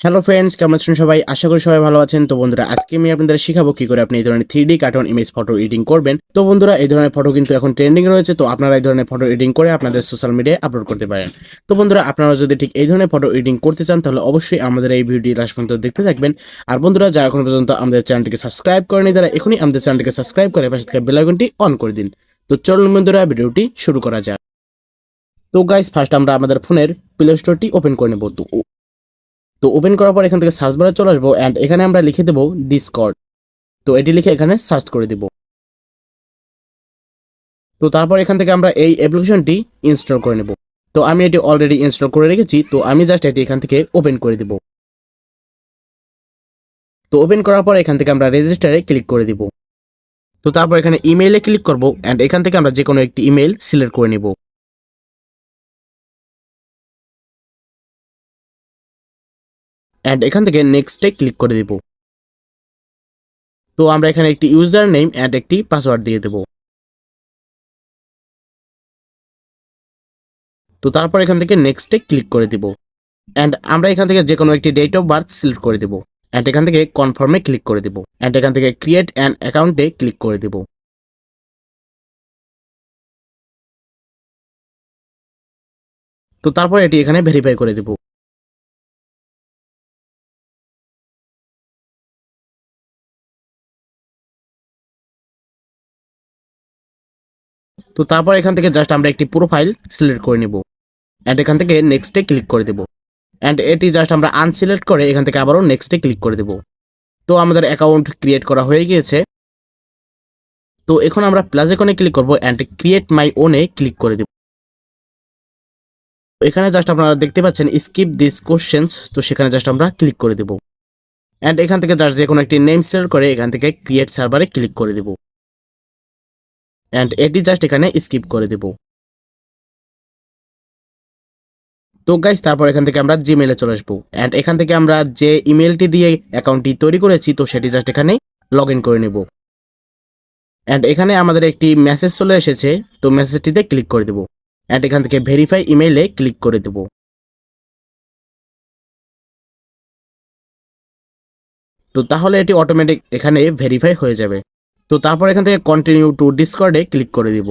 Hello friends, কেমন আছেন সবাই? আশা করি সবাই ভালো আছেন। তো বন্ধুরা, আজকে আমি আপনাদের শিখাবো কি করে আপনি এই ধরনের 3D cartoon image photo editing করবেন। তো বন্ধুরা, এই ধরনের ফটো কিন্তু এখন ট্রেন্ডিং রয়েছে। তো আপনারা এই ধরনের ফটো এডিটিং করে আপনাদের সোশ্যাল মিডিয়ায় আপলোড করতে পারেন। তো বন্ধুরা, আপনারা যদি ঠিক এই ধরনের ফটো এডিটিং করতে চান তাহলে অবশ্যই আমাদের এই ভিডিওটি লাস্ট পর্যন্ত দেখতে থাকবেন। আর বন্ধুরা, যারা এখন পর্যন্ত আমাদের চ্যানেলটিকে সাবস্ক্রাইব করেনি তারা এখনই আমাদের চ্যানেলটিকে সাবস্ক্রাইব করে পাশে থাকা বেল আইকনটি অন করে দিন। তো চলুন বন্ধুরা, ভিডিওটি শুরু করা যাক। তো গাইস, ফার্স্ট আমরা আমাদের ফোনের প্লে স্টোরটি ওপেন করে নেব। তো ওপেন করার পর এখান থেকে সার্চ বারে চলে আসবো অ্যান্ড এখানে আমরা লিখে দেবো ডিসকর্ড। তো এটি লিখে এখানে সার্চ করে দিব। তো তারপর এখান থেকে আমরা এই অ্যাপ্লিকেশনটি ইনস্টল করে নেব। তো আমি এটি অলরেডি ইনস্টল করে রেখেছি। তো আমি জাস্ট এটি এখান থেকে ওপেন করে দিব। তো ওপেন করার পর এখান থেকে আমরা রেজিস্টারে ক্লিক করে দিব। তো তারপর এখানে ইমেইলে ক্লিক করব অ্যান্ড এখান থেকে আমরা যে কোনো একটি ইমেইল সিলেক্ট করে নিব। অ্যান্ড এখান থেকে নেক্সটে ক্লিক করে দিব। তো আমরা এখানে একটি ইউজার নেম অ্যান্ড একটি পাসওয়ার্ড দিয়ে দেব। তো তারপর এখান থেকে নেক্সটে ক্লিক করে দিব। অ্যান্ড আমরা এখান থেকে যে কোনো একটি ডেট অফ বার্থ সিলেক্ট করে দেব। অ্যান্ড এখান থেকে কনফার্মে ক্লিক করে দেব। অ্যান্ড এখান থেকে ক্রিয়েট অ্যান অ্যাকাউন্টে ক্লিক করে দেব। তো তারপর এটি এখানে ভেরিফাই করে দেব। তো তারপর এখান থেকে জাস্ট আমরা একটি প্রোফাইল সিলেক্ট করে নেব। অ্যান্ড এখান থেকে নেক্সটে ক্লিক করে দেব। অ্যান্ড এটি জাস্ট আমরা আনসিলেক্ট করে এখান থেকে আবারও নেক্সটে ক্লিক করে দেব। তো আমাদের অ্যাকাউন্ট ক্রিয়েট করা হয়ে গিয়েছে। তো এখন আমরা প্লাস আইকনে ক্লিক করব and create my one click করে দেব। এখানে জাস্ট আপনারা দেখতে পাচ্ছেন স্কিপ দিস কোশ্চেন্স। তো সেখানে জাস্ট আমরা ক্লিক করে দেব। অ্যান্ড এখান থেকে জাস্ট যে কোনো একটি নেম সিলেক্ট করে এখান থেকে ক্রিয়েট সার্ভারে ক্লিক করে দেব। অ্যান্ড এটি জাস্ট এখানে স্কিপ করে দেব। তো গাইস, তারপর এখান থেকে আমরা জিমেইলে চলে আসবো। অ্যান্ড এখান থেকে আমরা যে ইমেলটি দিয়ে অ্যাকাউন্টটি তৈরি করেছি তো সেটি জাস্ট এখানে লগ ইন করে নেব। অ্যান্ড এখানে আমাদের একটি মেসেজ চলে এসেছে। তো মেসেজটিতে ক্লিক করে দেব। অ্যান্ড এখান থেকে ভেরিফাই ইমেইলে ক্লিক করে দেব। তো তাহলে এটি অটোমেটিক এখানে ভেরিফাই হয়ে যাবে। তো তারপর এখান থেকে কন্টিনিউ টু ডিসকর্ডে ক্লিক করে দিব।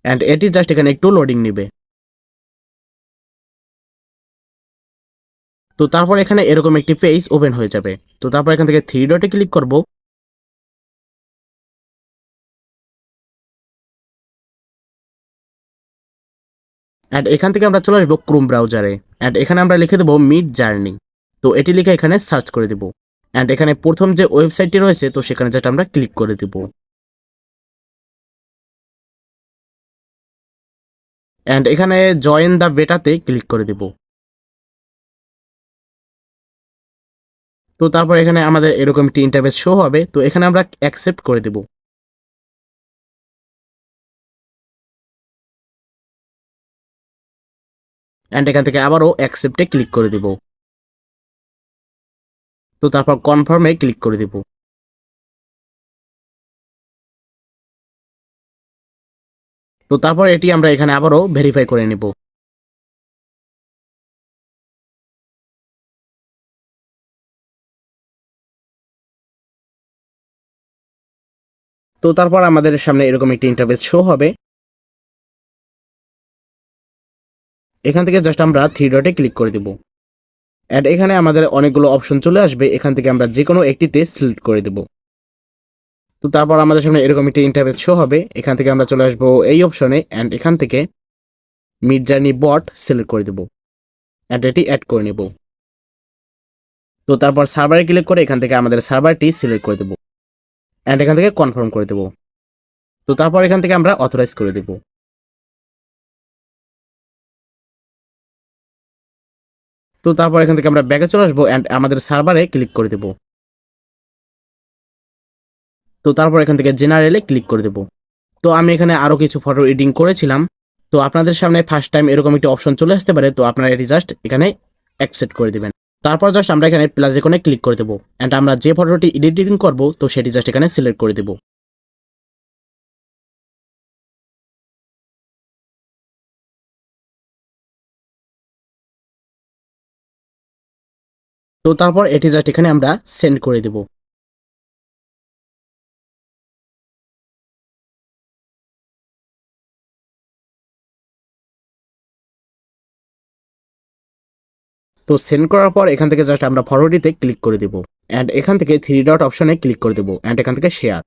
অ্যান্ড এটি জাস্ট এখানে একটু লোডিং নেবে। তো তারপর এখানে এরকম একটি পেজ ওপেন হয়ে যাবে। তো তারপর এখান থেকে থ্রি ডটে ক্লিক করব। অ্যান্ড এখান থেকে আমরা চলে আসবো ক্রোম ব্রাউজারে। অ্যান্ড এখানে আমরা লিখে দেবো মিড জার্নি। তো এটি লিখে এখানে সার্চ করে দেব। অ্যান্ড এখানে প্রথম যে ওয়েবসাইটটি রয়েছে তো সেখানে জাস্ট আমরা ক্লিক করে দেব। অ্যান্ড এখানে জয়েন দ্য বেটাতে ক্লিক করে দেব। তো তারপর এখানে আমাদের এরকম একটি ইন্টারফেস শো হবে। তো এখানে আমরা অ্যাকসেপ্ট করে দেব। অ্যান্ড এখান থেকে আবারও অ্যাকসেপ্টে ক্লিক করে দেব। তো তারপর কনফার্মে ক্লিক করে দেব। তো তারপর এটি আমরা এখানে আবারও ভেরিফাই করে নেব। তো তারপর আমাদের সামনে এরকম একটি ইন্টারফেস শো হবে। এখান থেকে জাস্ট আমরা থ্রি ডটে ক্লিক করে দেব। অ্যান্ড এখানে আমাদের অনেকগুলো অপশন চলে আসবে। এখান থেকে আমরা যে কোনো একটিতে সিলেক্ট করে দেব। তো তারপর আমাদের সামনে এরকম একটি ইন্টারফেস শো হবে। এখান থেকে আমরা চলে আসবো এই অপশনে অ্যান্ড এখান থেকে মিডজার্নি বট সিলেক্ট করে দেব। অ্যান্ড এটি অ্যাড করে নেব। তো তারপর সার্ভারে ক্লিক করে এখান থেকে আমাদের সার্ভারটি সিলেক্ট করে দেব। অ্যান্ড এখান থেকে কনফার্ম করে দেব। তো তারপর এখান থেকে আমরা অথরাইজ করে দেব। তো তারপর এখান থেকে আমরা ব্যাকে চলে আসবো অ্যান্ড আমাদের সার্ভারে ক্লিক করে দেব। তো তারপর এখান থেকে জেনারেলে ক্লিক করে দেব। তো আমি এখানে আরো কিছু ফটো এডিটিং করেছিলাম। তো আপনাদের সামনে ফার্স্ট টাইম এরকম একটি অপশন চলে আসতে পারে। তো আপনারা এটি জাস্ট এখানে অ্যাকসেপ্ট করে দিবেন। তারপর জাস্ট আমরা এখানে প্লাস আইকনে ক্লিক করে দেব। অ্যান্ড আমরা যে ফটোটি এডিটিং করব তো সেটি জাস্ট এখানে সিলেক্ট করে দেব। তো তারপর এটি জাস্ট এখানে আমরা সেন্ড করে দেব। তো সেন্ড করার পর এখান থেকে জাস্ট আমরা ফরওয়ার্ডিতে ক্লিক করে দেব অ্যান্ড এখান থেকে থ্রি ডট অপশনে ক্লিক করে দেব অ্যান্ড এখান থেকে শেয়ার।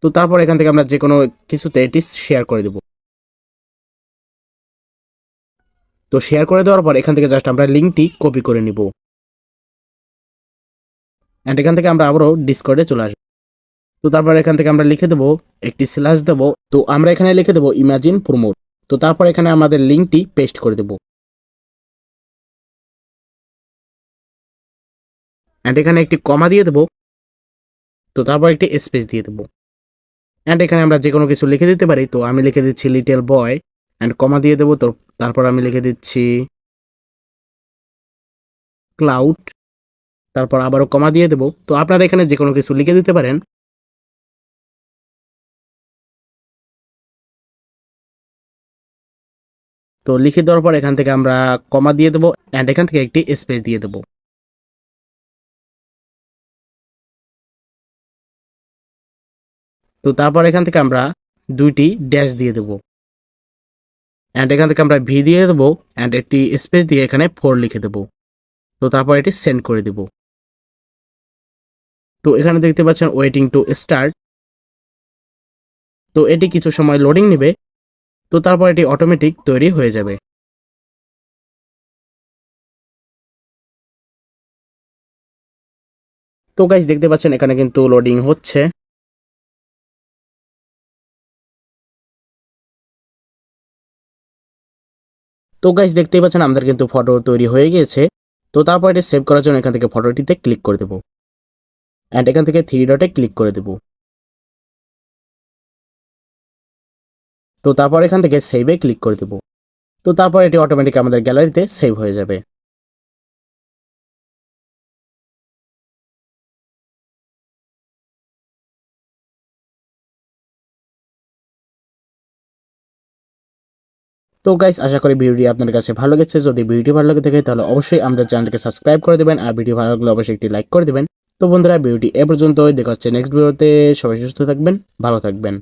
তো তারপর এখান থেকে আমরা যে কোনো কিছুতে এটি শেয়ার করে দেব। তো শেয়ার করে দেওয়ার পর এখান থেকে জাস্ট আমরা লিঙ্কটি কপি করে নিব অ্যান্ড এখান থেকে আমরা আবারও ডিসকর্ডে চলে আসবো। তো তারপর এখান থেকে আমরা লিখে দেব একটি স্ল্যাশ দেব। তো আমরা এখানে লিখে দেব ইমাজিন প্রমোট। তো তারপর এখানে আমাদের লিঙ্কটি পেস্ট করে দেব অ্যান্ড এখানে একটি কমা দিয়ে দেব। তো তারপর একটি স্পেস দিয়ে দেব অ্যান্ড এখানে আমরা যে কোনো কিছু লিখে দিতে পারি। তো আমি লিখে দিচ্ছি লিটল বয় অ্যান্ড কমা দিয়ে দেবো। তো তারপর আমি লিখে দিচ্ছি ক্লাউড, তারপর আবারও কমা দিয়ে দেব। তো আপনারা এখানে যে কোনো কিছু লিখে দিতে পারেন। তো লিখে দেওয়ার পর এখান থেকে আমরা কমা দিয়ে দেবো অ্যান্ড এখান থেকে একটি স্পেস দিয়ে দেবো। তো তারপর এখান থেকে আমরা দুইটি ড্যাশ দিয়ে দেবো অ্যান্ড এখান থেকে আমরা ভি দিয়ে দেবো অ্যান্ড একটি স্পেস দিয়ে এখানে 4 লিখে দেবো। তো তারপর এটি সেন্ড করে দেব। তো এখানে দেখতে পাচ্ছেন ওয়েটিং টু স্টার্ট। তো এটি কিছু সময় লোডিং নেবে। তো তারপর এটি অটোমেটিক তৈরি হয়ে যাবে। তো গাইস দেখতে পাচ্ছেন এখানে কিন্তু লোডিং হচ্ছে। তো গাইস দেখতেই পাচ্ছেন আমাদের কিন্তু ফটো তৈরি হয়ে গিয়েছে। তো তারপর এটি সেভ করার জন্য এখান থেকে ফটোটিতে ক্লিক করে দেব অ্যান্ড এখান থেকে থ্রি ডটে ক্লিক করে দেব। তো তারপর এখান থেকে সেভে ক্লিক করে দেব। তো তারপর এটি অটোমেটিক আমাদের গ্যালারিতে সেভ হয়ে যাবে। তো গাইস আশা করি ভিডিওটি আপনাদের কাছে ভালো লেগেছে। যদি ভিডিও ভালো লাগে থাকে তাহলে অবশ্যই আমাদের চ্যানেলকে সাবস্ক্রাইব করে দেবেন আর ভিডিও ভালো লাগলে অবশ্যই একটি লাইক করে দেবেন। তো বন্ধুরা ভিডিওটি এ পর্যন্তই, দেখা হচ্ছে নেক্সট ভিডিওতে। সবাই সুস্থ থাকবেন, ভালো থাকবেন।